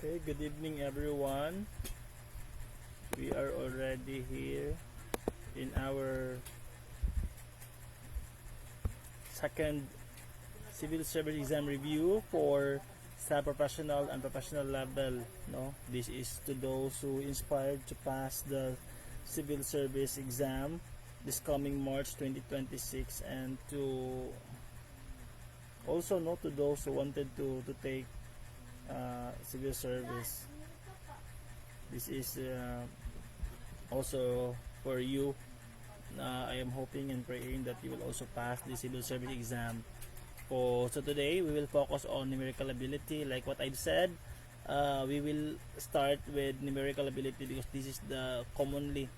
Okay, good evening everyone. We are already here in our second civil service exam review for sub-professional and professional level. No, this is to those who inspired to pass the civil service exam this coming March 2026, and to also to those who wanted to take civil service. This is also for you. I am hoping and praying that you will also pass the civil service exam. So today we will focus on numerical ability. Like what I've said, we will start with numerical ability because this is the commonly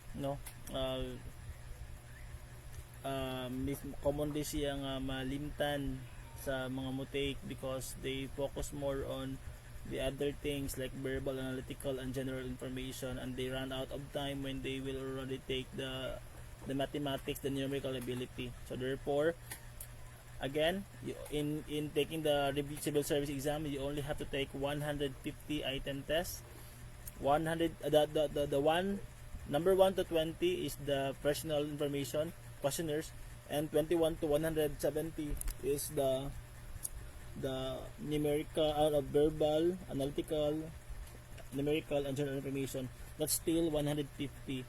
commonly siyang malimtan sa mga mutake, because they focus more on the other things like verbal, analytical, and general information, and they run out of time when they will already take the mathematics, the numerical ability. So therefore, again, in taking the civil service exam, you only have to take 150 item tests. 100 the one number 1 to 20 is the personal information questionnaires, and 21 to 170 is the numerical, verbal, analytical, numerical, and general information. That's still 150.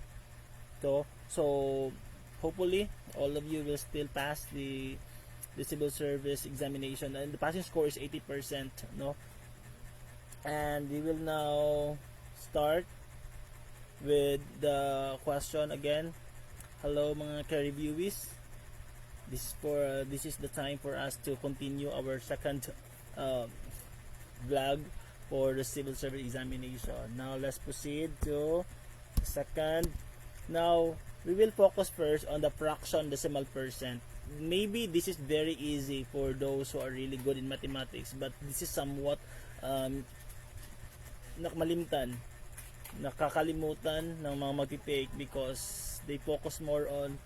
So hopefully all of you will still pass the civil service examination, and the passing score is 80%. And we will now start with the question again. Hello mga ka-reviewees. This is the time for us to continue our second vlog for the civil service examination. Now let's proceed to the second. Now we will focus first on the fraction decimal percent. Maybe this is very easy for those who are really good in mathematics, but this is somewhat nakakalimutan ng mga magtitake, because they focus more on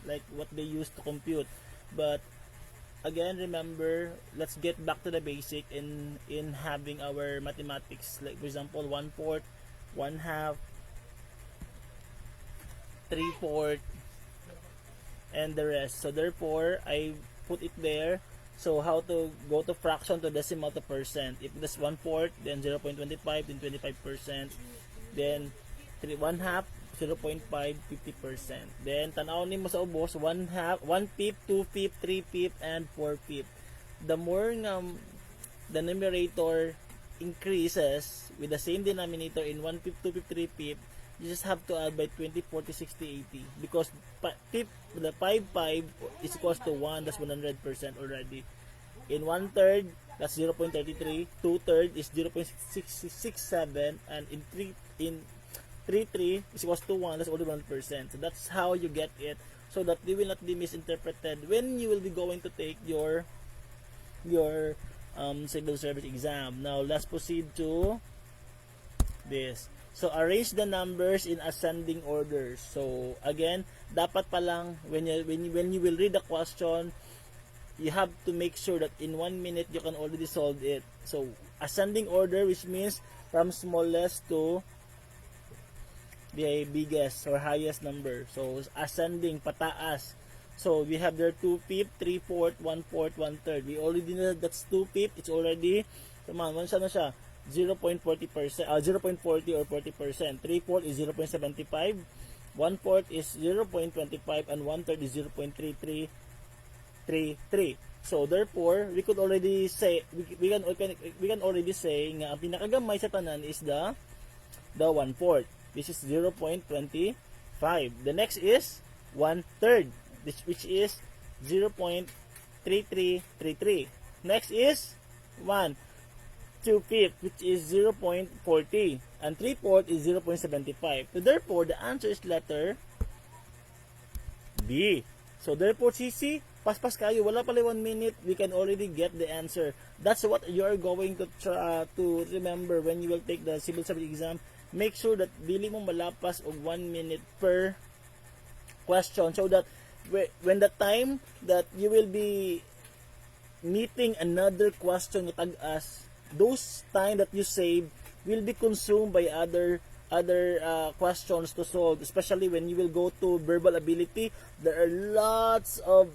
like what they use to compute. But again, remember, let's get back to the basic in having our mathematics. Like for example, 1/4, 1/2, 3/4, and the rest. So therefore, I put it there. So how to go to fraction to decimal to percent. If that's 1/4, then 0.25, then 25%, then 1/2, 0.5, 50%. Then tanaw nimo sa ubos, 1/2, 1/5, 2/5, 3/5, and 4/5. The more the numerator increases with the same denominator in 1/5, 2/5, 3/5, you just have to add by 20, 40, 60, 80, because the 5/5 is equals to 1. That's 100% already. In 1/3, that's 0.33. 2/3 is 0.667, and in 3/3 is equals to 1. That's only 1%. So that's how you get it, so that they will not be misinterpreted when you will be going to take your civil service exam. Now let's proceed to this. So arrange the numbers in ascending order. So again, dapat pa lang when you will read the question, you have to make sure that in 1 minute you can already solve it. So ascending order, which means from smallest to the biggest or highest number. So ascending, pataas. So we have there 2/5, 3/4, 1/4, 1/3. We already know that's 2/5. It's already, ano siya, 0.40%, 0.40 or 40%. 3/4 is 0.75. 1/4 is 0.25, and 1/3 is 0.3333. So therefore, we could already say we can already say nga ang pinakagamay sa tanan is the 1/4. This is 0.25. The next is 1/3, which is 0.3333. Next is 2/5, which is 0.40, and 3/4 is 0.75. So therefore, the answer is letter B. So therefore, CC, paspas kayo, wala pala 1 minute, we can already get the answer. That's what you are going to remember when you will take the civil service exam. Make sure that dili mo malapas og 1 minute per question, so that when the time that you will be meeting another question na tag-as, those time that you save will be consumed by other questions to solve, especially when you will go to verbal ability. There are lots of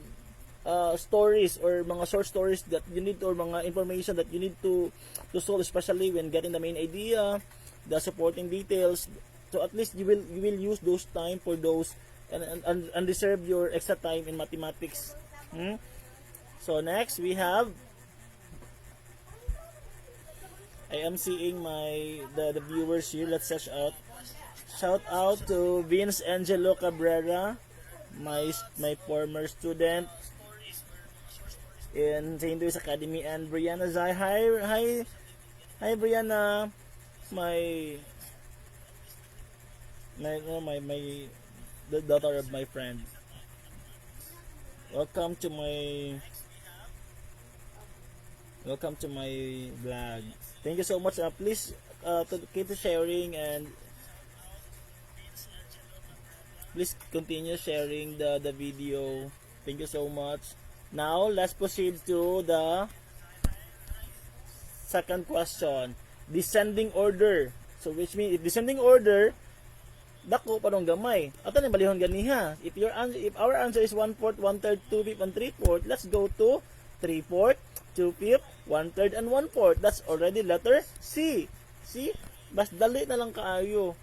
stories or mga short stories that you need or mga information that you need to solve, especially when getting the main idea, the supporting details. So at least you will use those time for those and reserve your extra time in mathematics. So next we have, I am seeing the viewers here. Let's shout out to Vince Angelo Cabrera, my former student in St. Louis Academy, and Brianna Zai. Hi Brianna, my the daughter of my friend. Welcome to my vlog. Thank you so much. Please to keep sharing, and please continue sharing the video. Thank you so much. Now let's proceed to the second question, descending order. So which means if descending order, dako parang gamay. Ato ni balihon ganiha. If our answer is 1/4, 1/3, 2/5, and 3/4, let's go to 3/4, 2/5, 1/3, and 1/4. That's already letter C. See? Bas dali na lang kaayo.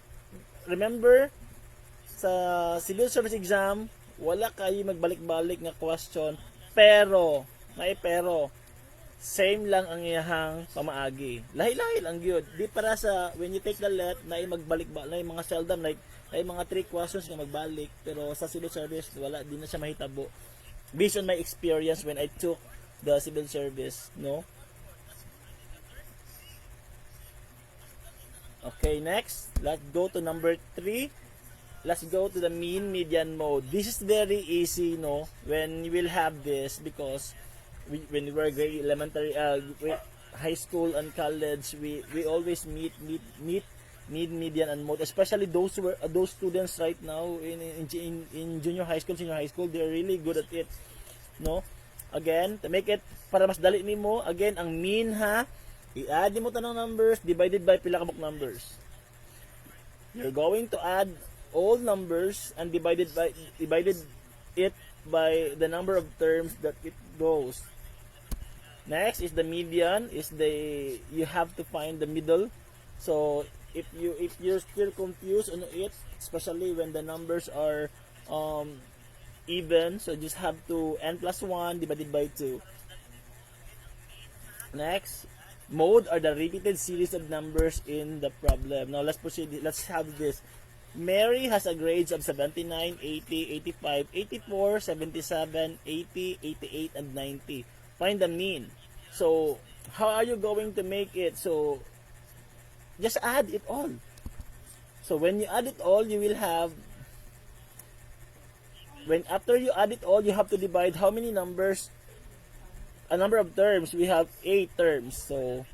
Remember, sa civil service exam, wala kayo magbalik-balik nga question, pero same lang ang iyahang pamaagi. Lahi-lahi lang gyud. Di para sa when you take the let na magbalik-balik, na mga seldom like ay mga 3 questions nga magbalik, pero sa civil service wala, di na siya mahitabo. Based on my experience when I took the civil service, no? Okay, next, let's go to number 3. Let's go to the mean median mode. This is very easy, no, when you will have this, because when we were grade elementary, high school and college, we always meet median and mode, especially those students right now in junior high school, senior high school. They're really good at it, no? Again, to make it para mas dali nimo, again ang mean ha, i-add mo tanong numbers divided by pila ka book numbers. You're going to add all numbers and divided it by the number of terms that it goes. Next is the median, you have to find the middle. So if you're still confused on it, especially when the numbers are even, so just have to n+1 divided by 2. Next, mode are the repeated series of numbers in the problem. Now let's proceed. Let's have this. Mary has a grades of 79, 80, 85, 84, 77, 80, 88, and 90. Find the mean. So, how are you going to make it? So, just add it all. So, when you add it all, you will have, after you add it all, you have to divide how many numbers, a number of terms. We have 8 terms. So,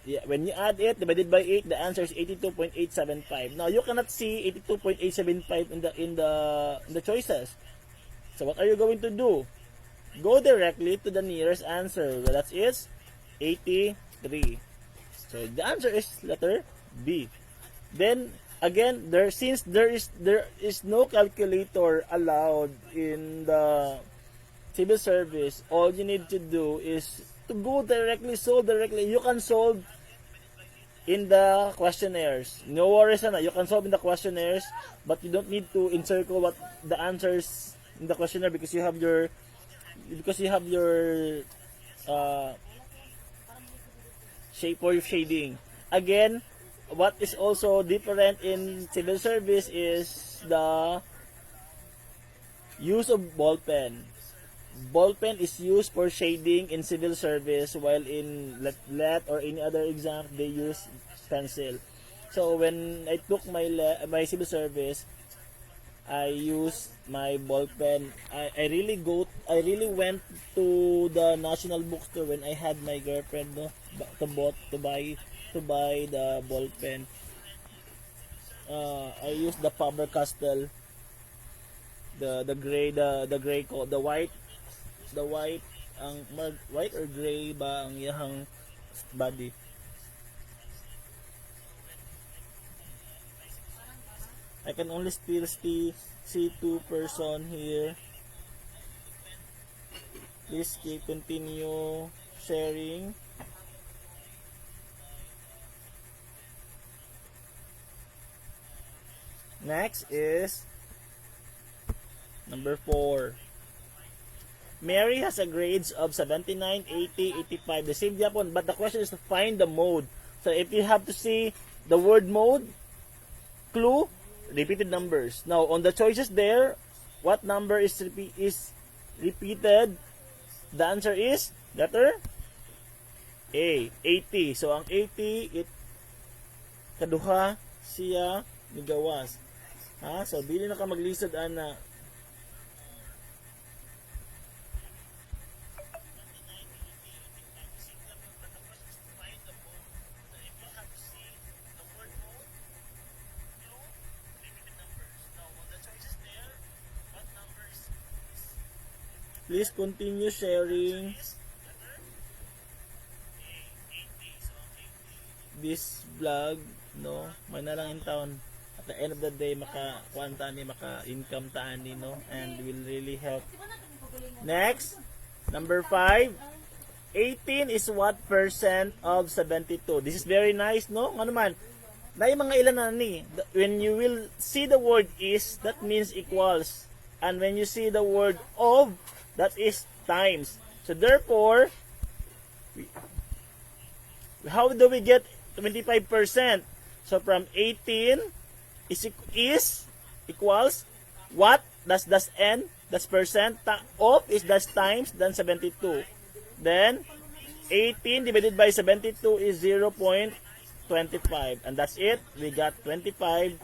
yeah, when you add it divided by 8, the answer is 82.875. Now you cannot see 82.875 in the choices. So what are you going to do? Go directly to the nearest answer. Well, that is 83. So the answer is letter B. Then again, since there is no calculator allowed in the civil service, all you need to do is to go directly, solve directly. You can solve in the questionnaires. No worries na. You can solve in the questionnaires, but you don't need to encircle what the answers in the questionnaire, because you have your shape or shading. Again, what is also different in civil service is the use of ball pen. Ball pen is used for shading in civil service, while in let or any other exam they use pencil. So when I took my civil service, I used my ball pen. I really went to the National Bookstore when I had my girlfriend, no, to buy the ball pen. I used the Faber-Castell, the gray coat, the white, white or gray ba ang iyang body. I can only still see two person here. Please continue sharing. Next is number 4. Mary has a grades of 79, 80, 85. The same Japan, but the question is to find the mode. So if you have to see the word mode, clue, repeated numbers. Now on the choices there, what number is repeated? The answer is letter A, 80. So ang 80, it kaduha siya migawas. Ha? So dili na ka maglisod ana. Please continue sharing this vlog, no? May na lang in town. At the end of the day, maka-kuan tani, maka-income tani, no? And will really help. Next, number 5. 18 is what percent of 72? This is very nice, no? Ano man? Dahil mga ilan na ni. When you will see the word is, that means equals. And when you see the word of, that is times. So therefore, how do we get 25%? So from 18 is equals what? That's n. That's percent. Of is that's times. Then 72. Then 18 divided by 72 is 0.25. And that's it. We got 25%.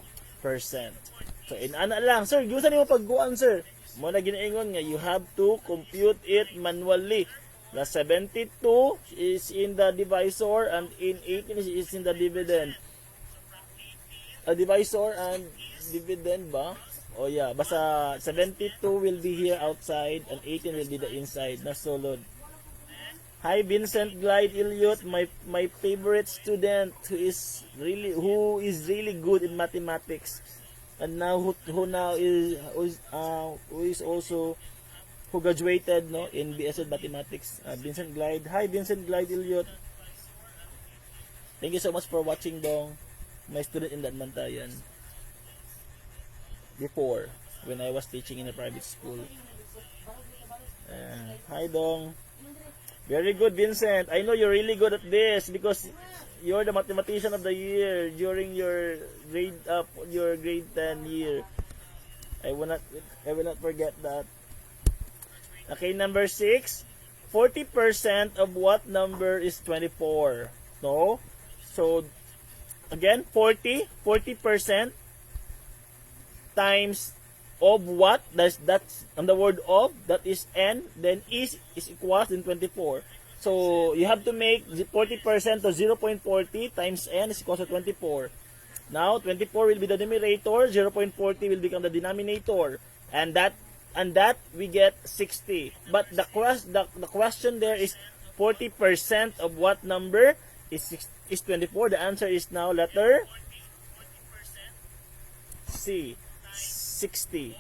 So in ana lang, sir, gusto niyo pagguan, sir. Mo na ginaingon nga you have to compute it manually. The 72 is in the divisor and in 18 is in the dividend. A divisor and dividend ba? Oh yeah, basta 72 will be here outside and 18 will be the inside. Nasulod. Hi Vincent Glide Elliot, my favorite student who is really good in mathematics. And now who is also who graduated, no, in BSed Mathematics, Vincent Glide. Hi Vincent Glide Elliot. Thank you so much for watching, Dong. My student in Danmantayan before when I was teaching in a private school. Hi Dong. Very good, Vincent. I know you're really good at this because you're the mathematician of the year during your grade 10 year. I will not forget that. Okay, number 6. 40% of what number is 24? No? So again, 40% times of what? That's on the word of, that is n, then is equals in 24. So you have to make 40% to 0.40 times n is equals to 24. Now 24 will be the numerator, 0.40 will become the denominator, and that we get 60. But the question there is 40% of what number is 24. The answer is now letter C, 60.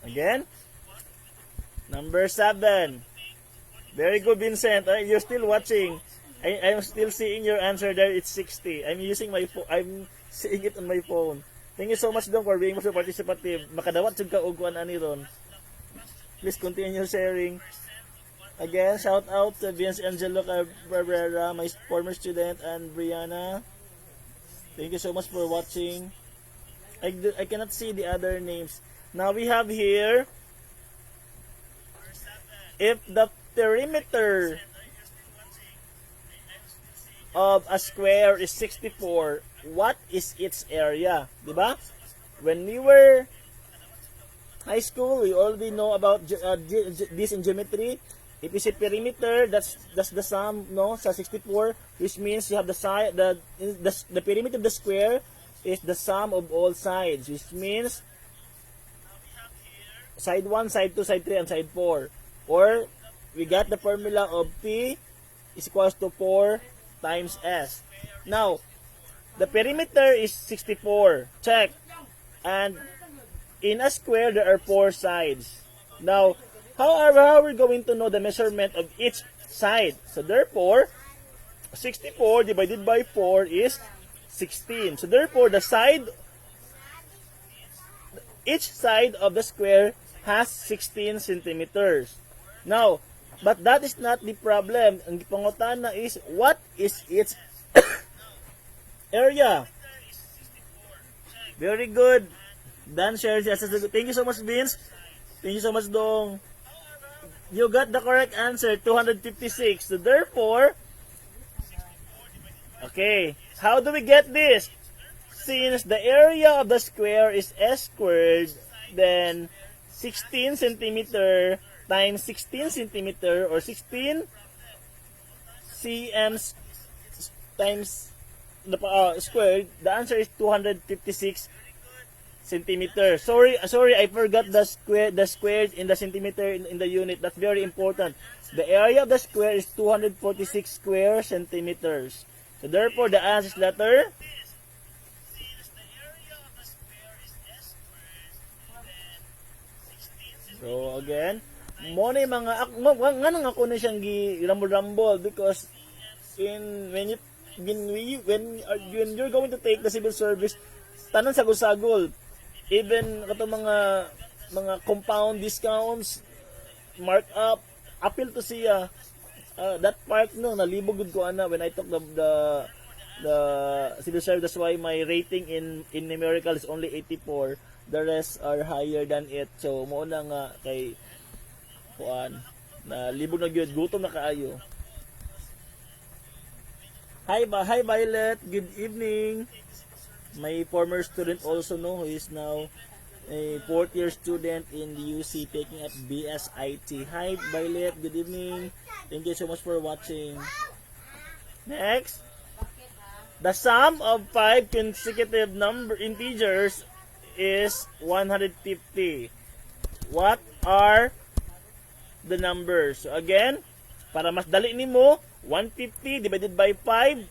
Again, number 7. Very good, Vincent. You're still watching. I'm still seeing your answer there. It's 60. I'm using my phone. I'm seeing it on my phone. Thank you so much, Dong, for being so participative. Makadawat jud ka og kuan ani ron. Please continue sharing. Again, shout out to Vince Angelo Cabrera, my former student, and Brianna. Thank you so much for watching. I cannot see the other names. Now we have here, if the perimeter of a square is 64, what is its area? Diba? When we were high school, we already know about this in geometry. If you say perimeter, that's the sum, no, sa 64, which means you have the side, the perimeter of the square is the sum of all sides, which means side 1, side 2, side 3, and side 4. Or we got the formula of P is equals to 4 times S. Now, the perimeter is 64. Check. And in a square, there are 4 sides. Now, how are we going to know the measurement of each side? So, therefore, 64 divided by 4 is 16. So, therefore, each side of the square has 16 centimeters. Now, but that is not the problem. Ang pangutana is, what is its area? Very good. Dan shares. Thank you so much, Vince. Thank you so much, Dong. You got the correct answer, 256. So therefore, okay, how do we get this? Since the area of the square is S squared, then 16 centimeter times 16 centimeter or 16 cm times the squared, the answer is 256 centimeter. Sorry, I forgot the squared in the centimeter in the unit. That's very important. The area of the square is 246 square centimeters. So therefore, the answer is letter. So again, mo na mga nganong ako na siyang gi-rumble because when you're going to take the civil service, tanan sagol-sagol. Even kato mga compound discounts, markup, appeal to siya. That part no nalibog gud ko ana when I took the civil service. That's why my rating in numerical is only 84. The rest are higher than it. So mo na nga kay kuan na libog na gyud, gutom na kaayo. Hi Violet, good evening. My former student also who is now a 4th year student in the UC taking up BSIT. Hi Violet, good evening. Thank you so much for watching. Next, the sum of 5 consecutive integers is 150. What are the numbers? So again, para mas dali nimo, 150 divided by 5,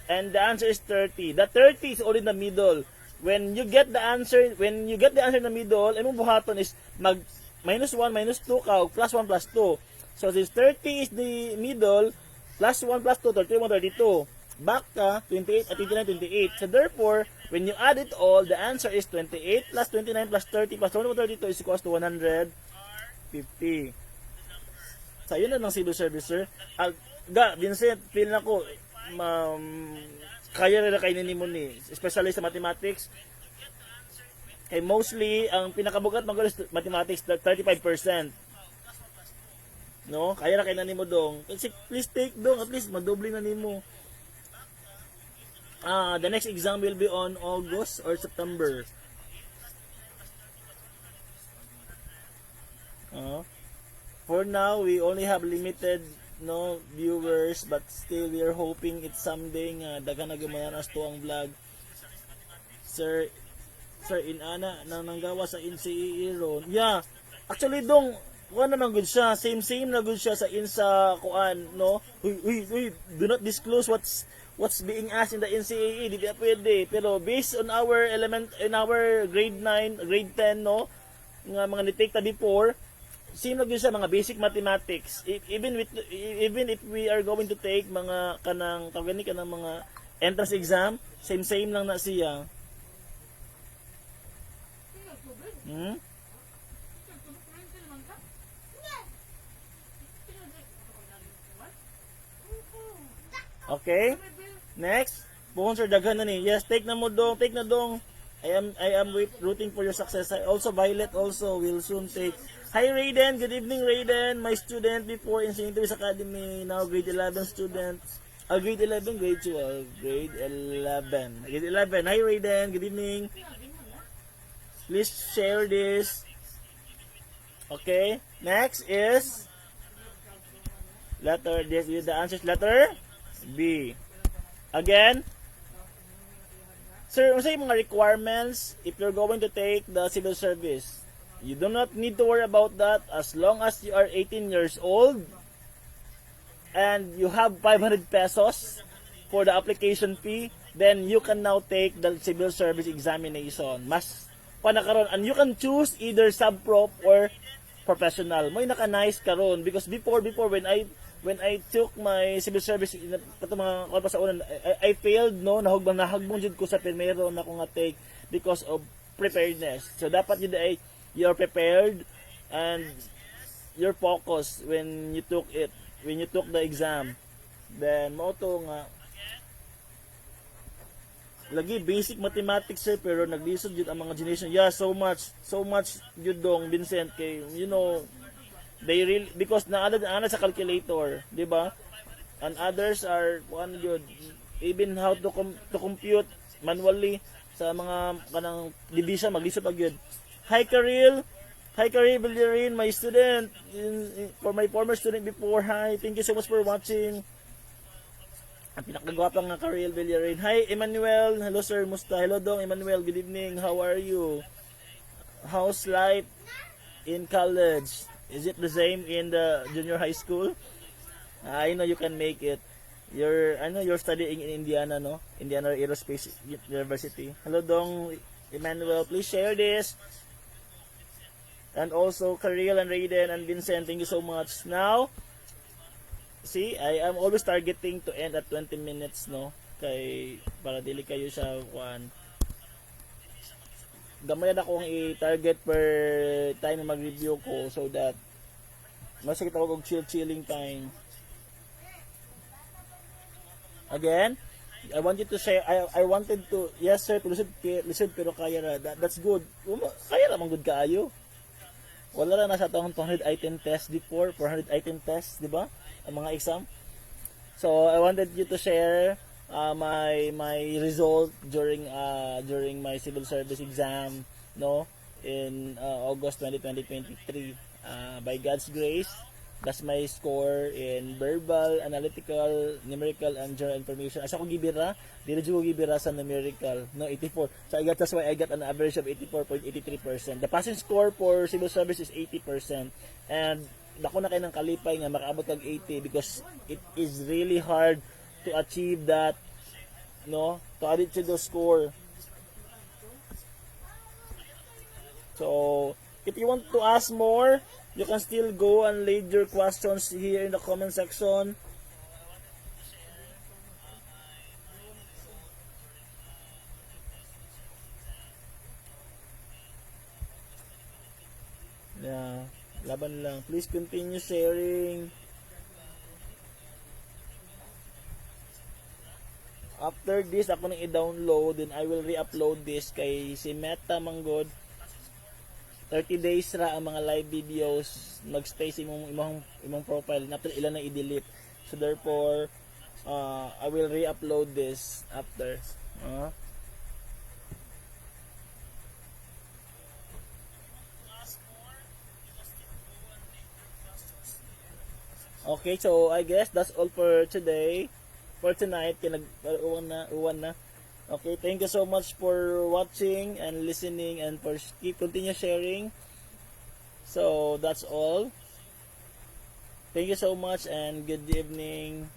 and the answer is 30. The 30 is all in the middle. When you get the answer in the middle, ang buhaton is mag minus 1 minus 2 ka, plus 1 plus 2. So since 30 is the middle, plus 1 plus 2, 31, 32. Back ka, 28 at 29, 28. So therefore, when you add it all, the answer is 28 plus 29 plus 30 plus 31, 32 is equals to 150. So yun na ng civil service, sir. Vincent, feel na ko, kaya rin na kayo mo ni, especially sa mathematics. Kay mostly, ang pinakabugat magaling is mathematics, 35%. No? Kaya na kayo na mo dong. Kasi please take dong, at least madoble na nimo. The next exam will be on August or September. For now, we only have limited viewers, but still we are hoping it's someday nga dagan na gumayan as to ang vlog. Sir inana nang nanggawa sa NCEE ron. Yeah, actually dong kuan na good siya, same na good siya sa insa kuan, no. We do not disclose what's being asked in the NCAA, di ba pwede. Pero based on our grade 9, grade 10, no, nga mga nitake ta before, same lang yun sa mga basic mathematics. Even if we are going to take mga kanang mga entrance exam, same lang na siya. Okay? Next, sponsor daghan na ni. Yes, take na dong. I am rooting for your success. Also Violet also will soon take. Hi Raiden, good evening Raiden. My student before in St. Louis Academy, now grade 11 students. Grade 11, grade 12, grade 11. Grade 11. Hi Raiden, good evening. Please share this. Okay, next is letter, the answer is letter B. Again, sir, ano yung mga requirements if you're going to take the civil service? You do not need to worry about that as long as you are 18 years old and you have 500 pesos for the application fee, then you can now take the civil service examination. Mas panakaron, and you can choose either sub-prof or professional. May naka-nice karon because before when I took my civil service kato mga kalpa sa unan, I failed, no, nahagbong jud ko sa primero na ko nga take because of preparedness. So dapat jud ay you're prepared and you're focused when you took the exam. Then mo to nga lagi basic mathematics sir, pero naglisod jud ang mga generation. Yeah, so much jud dong Vincent kay they really, because naanad sa calculator, di ba? And others are one good, even how to compute manually sa mga kanang division, maglisod pag yun. Hi Karil Villarin, my student for my former student before. Hi, thank you so much for watching. Ang pinakagwapang nga Karil Villarin. Hi Emmanuel, hello sir, musta? Hello dong Emmanuel, good evening, how are you? How's life in college? Is it the same in the junior high school? I know you can make it. I know you're studying in Indiana, no? Indiana Aerospace University. Hello dong Emmanuel, please share this. And also Karil and Raiden and Vincent, thank you so much. Now, see, I am always targeting to end at 20 minutes, no? Kay para dili kayo siya kuan. Gamay na akong i-target per time na mag-review ko so that mas kita ko chilling time. Again, I want you to share. I wanted to, yes sir, lisod pero kaya ra. That's good. Kaya ra man good kaayo. Wala na nasa tong 200 item test before, 400 item test, di ba? Ang mga exam. So I wanted you to share my result during my civil service exam, no, in August 2023. By God's grace, that's my score in verbal, analytical, numerical, and general information. Asa ko gibira, dili ko gibira sa numerical, no, 84. So that's why I got an average of 84.83%. The passing score for civil service is 80%, and dako na kay ng kalipay nga makaabot kag 80 because it is really hard to achieve that, no, to add it to the score. So if you want to ask more, you can still go and leave your questions here in the comment section. Yeah, laban lang. Please continue sharing. After this, ako nang i-download, then I will re-upload this kay si Meta Manggod. 30 days ra ang mga live videos magstay sa imong profile after ilan na i-delete. So therefore, I will re-upload this after. Okay, so I guess that's all for today. For tonight, uwan na. Okay, thank you so much for watching and listening and for continue sharing. So that's all. Thank you so much and good evening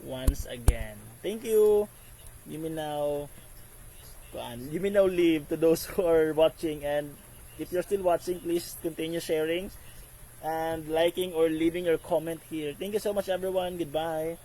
once again. Thank you. You may now leave to those who are watching, and if you're still watching, please continue sharing and liking or leaving your comment here. Thank you so much everyone. Goodbye.